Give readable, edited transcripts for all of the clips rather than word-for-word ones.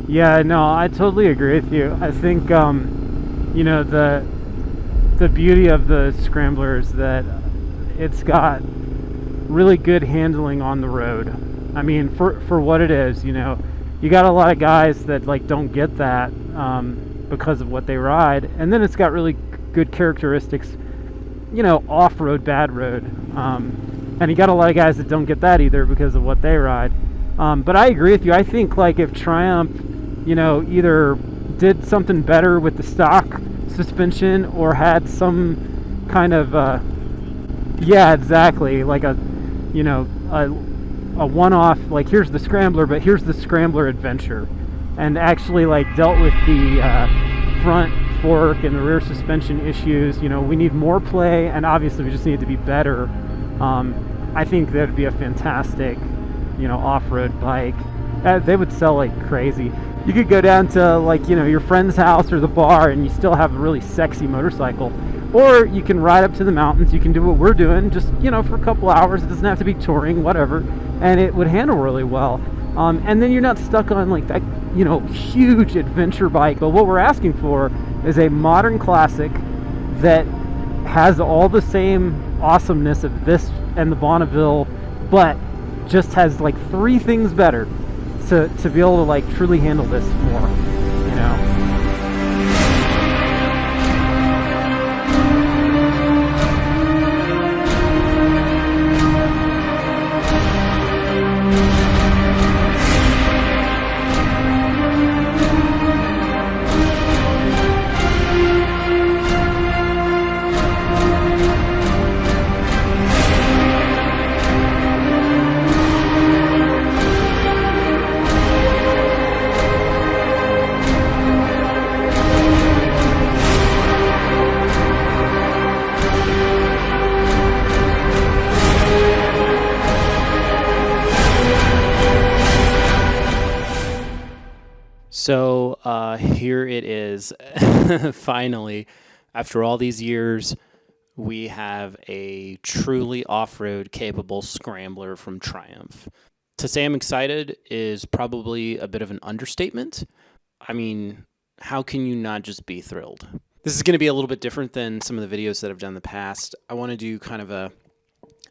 Yeah, no, I totally agree with you. I think you know the beauty of the Scrambler is that it's got really good handling on the road. I mean, for what it is, you got a lot of guys that like don't get that because of what they ride, and then it's got really good characteristics, off-road, bad road, and you got a lot of guys that don't get that either because of what they ride. But I agree with you. I think like if Triumph, either did something better with the stock suspension or had some kind of yeah, exactly, like a one-off, like here's the Scrambler, but here's the Scrambler Adventure, and actually like dealt with the front fork and the rear suspension issues. We need more play, and obviously we just need it to be better. I think that would be a fantastic off-road bike. They would sell like crazy. You could go down to like your friend's house or the bar and you still have a really sexy motorcycle, or you can ride up to the mountains. You can do what we're doing, just for a couple hours. It doesn't have to be touring, whatever, and it would handle really well. And then you're not stuck on like that huge adventure bike. But what we're asking for is a modern classic that has all the same awesomeness of this and the Bonneville, but just has like three things better to be able to like truly handle this more. So here it is. Finally, after all these years, we have a truly off-road capable Scrambler from Triumph. To say I'm excited is probably a bit of an understatement. I mean, how can you not just be thrilled? This is going to be a little bit different than some of the videos that I've done in the past. I want to do kind of a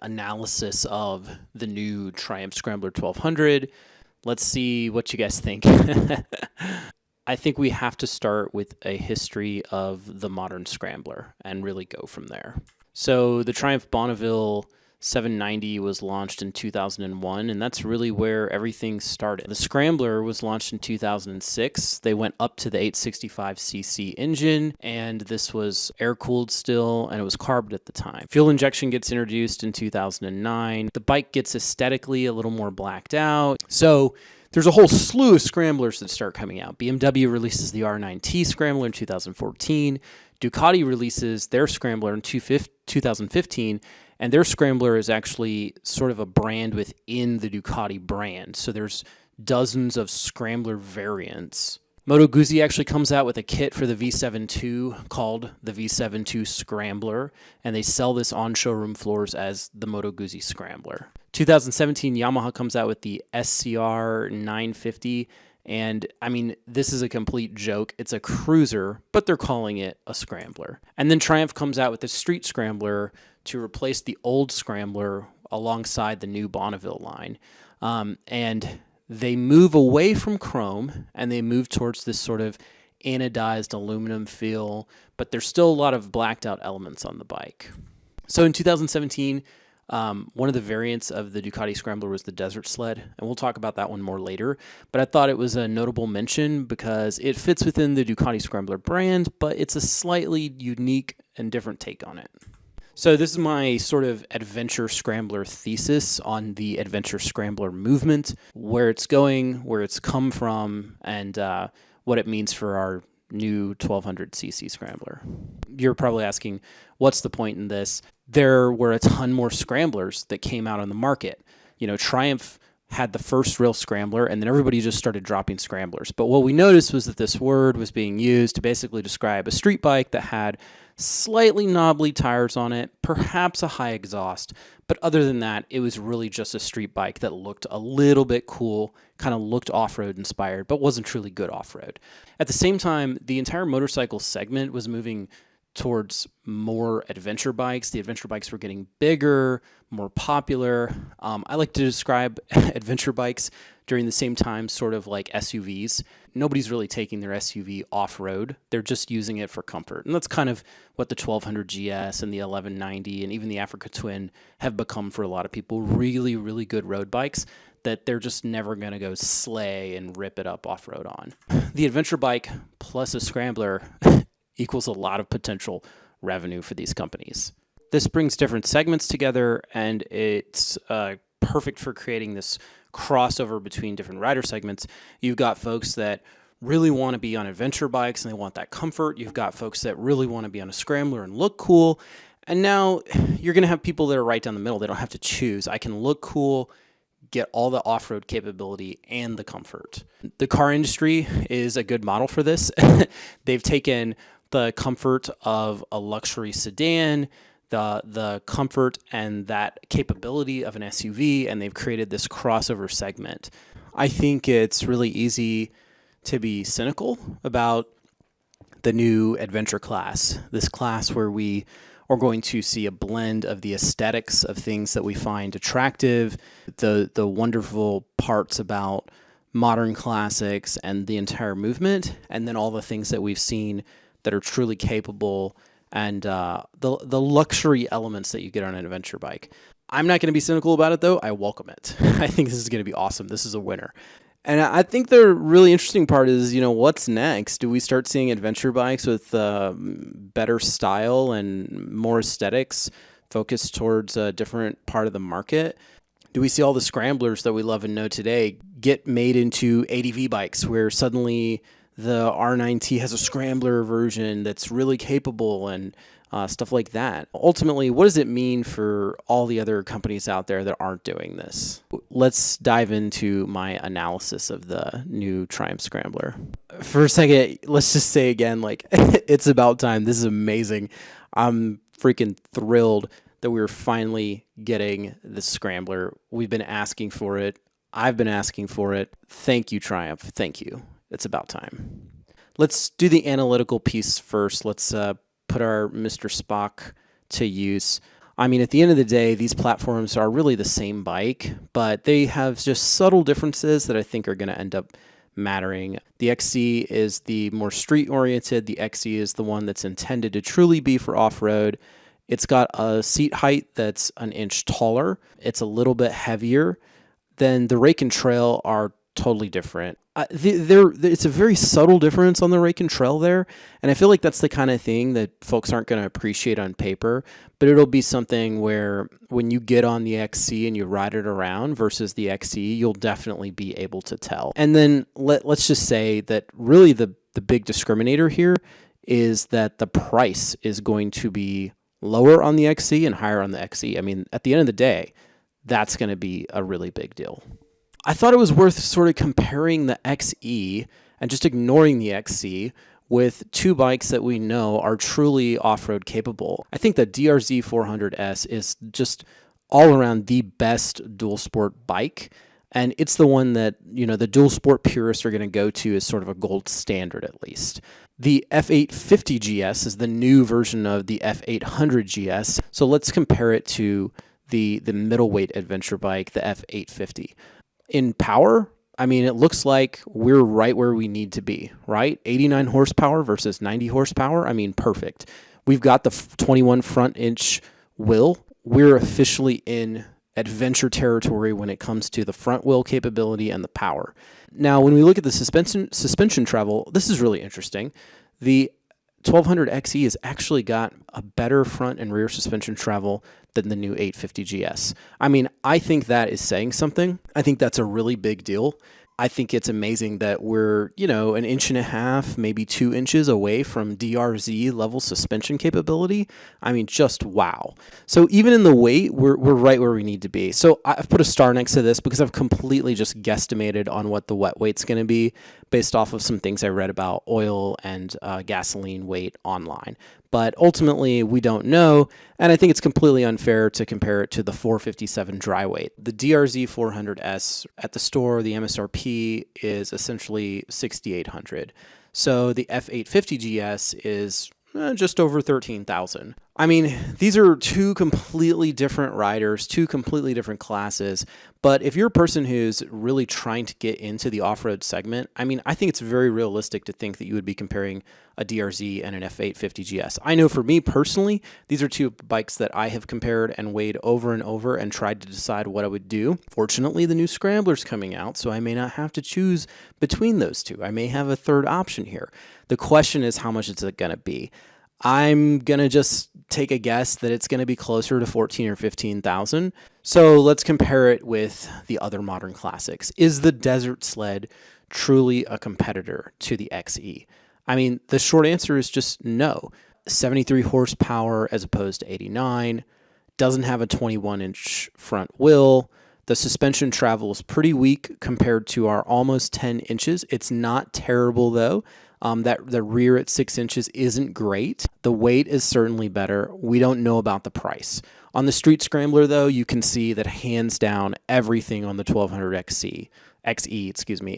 analysis of the new Triumph Scrambler 1200. Let's see what you guys think. I think we have to start with a history of the modern Scrambler and really go from there. So the Triumph Bonneville 790 was launched in 2001, and that's really where everything started. The Scrambler was launched in 2006. They went up to the 865cc engine, and this was air-cooled still, and it was carbed at the time. Fuel injection gets introduced in 2009. The bike gets aesthetically a little more blacked out. So there's a whole slew of Scramblers that start coming out. BMW releases the R9T Scrambler in 2014. Ducati releases their Scrambler in 2015, and their Scrambler is actually sort of a brand within the Ducati brand. So there's dozens of Scrambler variants. Moto Guzzi actually comes out with a kit for the V7-2 called the V7-2 Scrambler, and they sell this on showroom floors as the Moto Guzzi Scrambler. 2017, Yamaha comes out with the SCR 950, and I mean, this is a complete joke. It's a cruiser, but they're calling it a Scrambler. And then Triumph comes out with the Street Scrambler to replace the old Scrambler alongside the new Bonneville line. And they move away from chrome and they move towards this sort of anodized aluminum feel, but there's still a lot of blacked out elements on the bike. So in 2017, one of the variants of the Ducati Scrambler was the Desert Sled, and we'll talk about that one more later, but I thought it was a notable mention because it fits within the Ducati Scrambler brand, but it's a slightly unique and different take on it. So this is my sort of adventure scrambler thesis on the adventure scrambler movement, where it's going, where it's come from, and what it means for our new 1200cc scrambler. You're probably asking, what's the point in this? There were a ton more scramblers that came out on the market. You know, Triumph had the first real scrambler, and then everybody just started dropping scramblers. But what we noticed was that this word was being used to basically describe a street bike that had slightly knobbly tires on it, perhaps a high exhaust. But other than that, it was really just a street bike that looked a little bit cool, kind of looked off-road inspired, but wasn't truly good off-road. At the same time, the entire motorcycle segment was moving towards more adventure bikes. The adventure bikes were getting bigger, more popular. I like to describe adventure bikes during the same time sort of like SUVs. Nobody's really taking their SUV off-road. They're just using it for comfort. And that's kind of what the 1200 GS and the 1190 and even the Africa Twin have become for a lot of people. Really, really good road bikes that they're just never going to go slay and rip it up off-road on. The adventure bike plus a scrambler equals a lot of potential revenue for these companies. This brings different segments together, and it's perfect for creating this crossover between different rider segments. You've got folks that really want to be on adventure bikes and they want that comfort. You've got folks that really want to be on a scrambler and look cool. And now you're going to have people that are right down the middle. They don't have to choose. I can look cool, get all the off-road capability and the comfort. The car industry is a good model for this. They've taken the comfort of a luxury sedan, the comfort and that capability of an SUV, and they've created this crossover segment. I think it's really easy to be cynical about the new adventure class, this class where we are going to see a blend of the aesthetics of things that we find attractive, the wonderful parts about modern classics and the entire movement, and then all the things that we've seen that are truly capable and the luxury elements that you get on an adventure bike. I'm not going to be cynical about it, though. I welcome it. I think this is going to be awesome. This is a winner. And I think the really interesting part is, what's next? Do we start seeing adventure bikes with better style and more aesthetics focused towards a different part of the market? Do we see all the scramblers that we love and know today get made into ADV bikes where suddenly the R9T has a scrambler version that's really capable and stuff like that? Ultimately, what does it mean for all the other companies out there that aren't doing this? Let's dive into my analysis of the new Triumph Scrambler. For a second, let's just say again, it's about time. This is amazing. I'm freaking thrilled that we're finally getting the Scrambler. We've been asking for it. I've been asking for it. Thank you, Triumph. Thank you. It's about time. Let's do the analytical piece first. Let's put our Mr. Spock to use. I mean, at the end of the day, these platforms are really the same bike, but they have just subtle differences that I think are going to end up mattering. The XC is the more street-oriented. The XC is the one that's intended to truly be for off-road. It's got a seat height that's an inch taller. It's a little bit heavier. Then the Rake and Trail are totally different. It's a very subtle difference on the Rake and Trail there, and I feel like that's the kind of thing that folks aren't going to appreciate on paper, but it'll be something where when you get on the XC and you ride it around versus the XE, you'll definitely be able to tell. And then let's just say that really the big discriminator here is that the price is going to be lower on the XC and higher on the XE. I mean, at the end of the day, that's going to be a really big deal. I thought it was worth sort of comparing the XE and just ignoring the XC with two bikes that we know are truly off-road capable. I think the DRZ 400S is just all around the best dual sport bike, and it's the one that, the dual sport purists are going to go to as sort of a gold standard at least. The F850 GS is the new version of the F800 GS, so let's compare it to the middleweight adventure bike, the F850. In power, I mean, it looks like we're right where we need to be, right? 89 horsepower versus 90 horsepower. I mean, perfect. We've got the 21 front inch wheel. We're officially in adventure territory when it comes to the front wheel capability and the power. Now, when we look at the suspension travel, this is really interesting. The 1200 XE has actually got a better front and rear suspension travel than the new 850 GS. I mean, I think that is saying something. I think that's a really big deal. I think it's amazing that we're, an inch and a half, maybe 2 inches away from DRZ level suspension capability. I mean, just wow. So even in the weight, we're right where we need to be. So I've put a star next to this because I've completely just guesstimated on what the wet weight's going to be based off of some things I read about oil and gasoline weight online. But ultimately, we don't know, and I think it's completely unfair to compare it to the 457 dry weight. The DRZ 400S at the store, the MSRP is essentially 6,800. So the F850 GS is just over 13,000. I mean, these are two completely different riders, two completely different classes. But if you're a person who's really trying to get into the off-road segment, I mean, I think it's very realistic to think that you would be comparing a DRZ and an F850 GS. I know for me personally, these are two bikes that I have compared and weighed over and over and tried to decide what I would do. Fortunately, the new Scrambler's coming out, so I may not have to choose between those two. I may have a third option here. The question is, how much is it going to be? I'm going to just take a guess that it's going to be closer to 14 or 15,000. So let's compare it with the other modern classics. Is the Desert Sled truly a competitor to the XE? I mean, the short answer is just no. 73 horsepower as opposed to 89, doesn't have a 21-inch front wheel. The suspension travel is pretty weak compared to our almost 10 inches. It's not terrible though. That the rear at 6 inches isn't great. The weight is certainly better. We don't know about the price. On the Street Scrambler, though, you can see that hands down everything on the 1200 XE,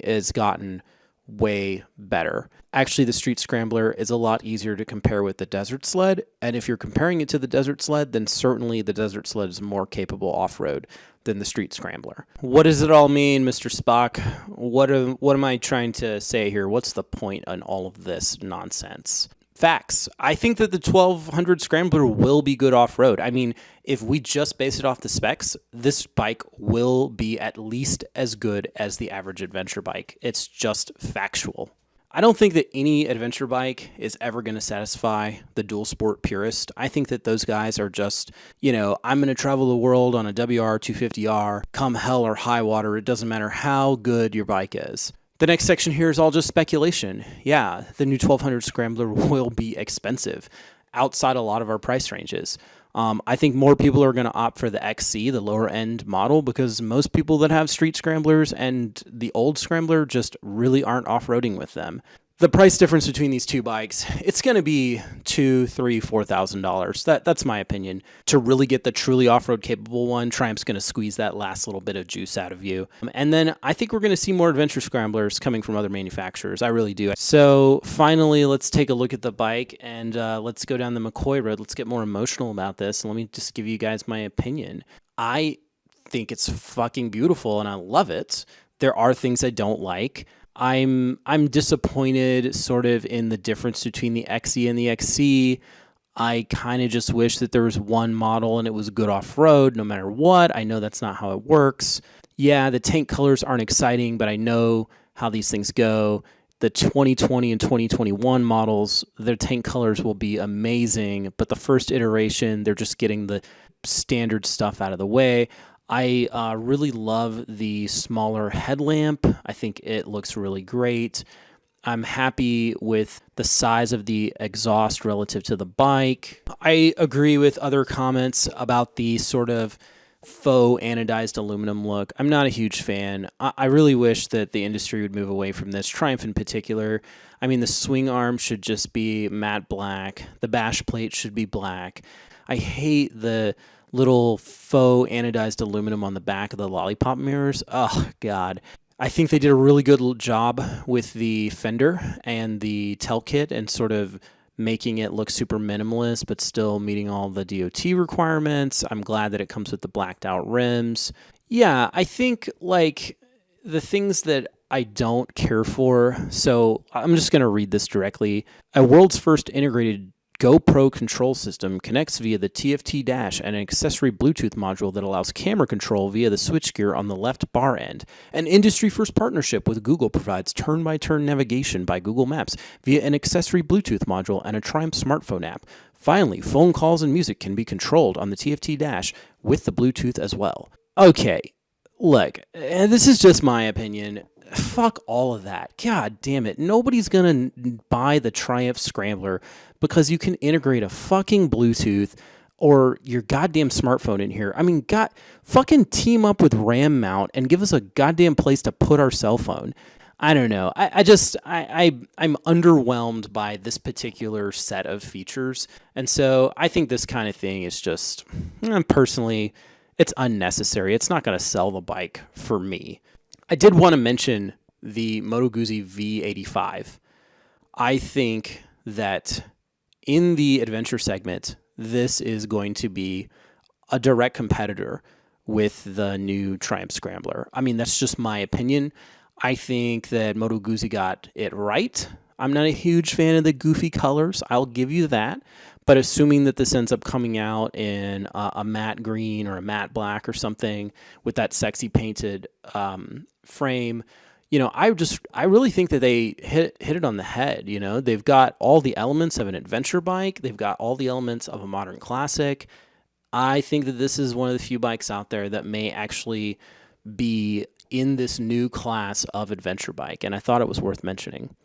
is gotten way better. Actually, the Street Scrambler is a lot easier to compare with the Desert Sled, and if you're comparing it to the Desert Sled, then certainly the Desert Sled is more capable off-road than the Street Scrambler. What does it all mean, Mr. Spock? What am I trying to say here? What's the point in all of this nonsense? Facts. I think that the 1200 Scrambler will be good off-road. I mean, if we just base it off the specs, this bike will be at least as good as the average adventure bike. It's just factual. I don't think that any adventure bike is ever going to satisfy the dual sport purist. I think that those guys are just, I'm going to travel the world on a WR250R, come hell or high water. It doesn't matter how good your bike is. The next section here is all just speculation. Yeah, the new 1200 Scrambler will be expensive outside a lot of our price ranges. I think more people are going to opt for the XC, the lower end model, because most people that have Street Scramblers and the old Scrambler just really aren't off-roading with them. The price difference between these two bikes, it's going to be $2,000, $3,000, $4,000. That's my opinion. To really get the truly off-road capable one, Triumph's going to squeeze that last little bit of juice out of you. And then I think we're going to see more adventure scramblers coming from other manufacturers. I really do. So finally, let's take a look at the bike and let's go down the McCoy road. Let's get more emotional about this. Let me just give you guys my opinion. I think it's fucking beautiful and I love it. There are things I don't like. I'm disappointed sort of in the difference between the XE and the XC. I kind of just wish that there was one model and it was good off-road no matter what. I know that's not how it works. Yeah, the tank colors aren't exciting, but I know how these things go. The 2020 and 2021 models, their tank colors will be amazing, but the first iteration, they're just getting the standard stuff out of the way. I really love the smaller headlamp. I think it looks really great. I'm happy with the size of the exhaust relative to the bike. I agree with other comments about the sort of faux anodized aluminum look. I'm not a huge fan. I really wish that the industry would move away from this, Triumph in particular. I mean, the swing arm should just be matte black. The bash plate should be black. I hate the little faux anodized aluminum on the back of the lollipop mirrors. Oh, God. I think they did a really good job with the fender and the tail kit and sort of making it look super minimalist, but still meeting all the DOT requirements. I'm glad that it comes with the blacked out rims. Yeah, I think like the things that I don't care for. So I'm just going to read this directly. A world's first integrated GoPro control system connects via the TFT dash and an accessory Bluetooth module that allows camera control via the switchgear on the left bar end. An industry-first partnership with Google provides turn-by-turn navigation by Google Maps via an accessory Bluetooth module and a Triumph smartphone app. Finally, phone calls and music can be controlled on the TFT dash with the Bluetooth as well. Okay, look, this is just my opinion. fuck all of that. God damn it. Nobody's going to buy the Triumph Scrambler because you can integrate a fucking Bluetooth or your goddamn smartphone in here. I mean, fucking team up with RAM Mount and give us a goddamn place to put our cell phone. I don't know. I'm underwhelmed by this particular set of features. And so I think this kind of thing is just, personally, it's unnecessary. It's not going to sell the bike for me. I did want to mention the Moto Guzzi V85. I think that in the adventure segment, this is going to be a direct competitor with the new Triumph Scrambler. I mean, that's just my opinion. I think that Moto Guzzi got it right. I'm not a huge fan of the goofy colors. I'll give you that. But assuming that this ends up coming out in a matte green or a matte black or something with that sexy painted frame, I really think that they hit it on the head. They've got all the elements of an adventure bike. They've got all the elements of a modern classic. I think that this is one of the few bikes out there that may actually be in this new class of adventure bike, and I thought it was worth mentioning.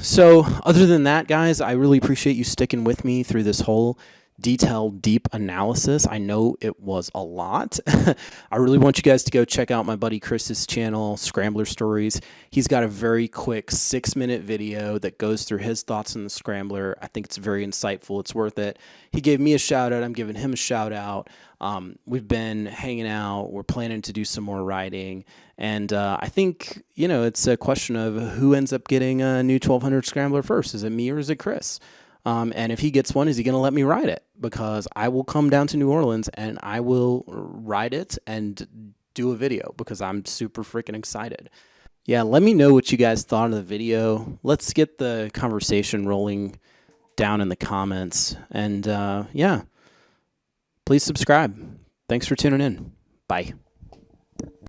So other than that, guys, I really appreciate you sticking with me through this whole detailed, deep analysis. I know it was a lot. I really want you guys to go check out my buddy Chris's channel, Scrambler Stories. He's got a very quick 6-minute video that goes through his thoughts on the Scrambler. I think it's very insightful. It's worth it. He gave me a shout out. I'm giving him a shout out. We've been hanging out. We're planning to do some more riding. And I think, it's a question of who ends up getting a new 1200 Scrambler first. Is it me or is it Chris? And if he gets one, is he going to let me ride it? Because I will come down to New Orleans and I will ride it and do a video because I'm super freaking excited. Yeah, let me know what you guys thought of the video. Let's get the conversation rolling down in the comments. And yeah, please subscribe. Thanks for tuning in. Bye.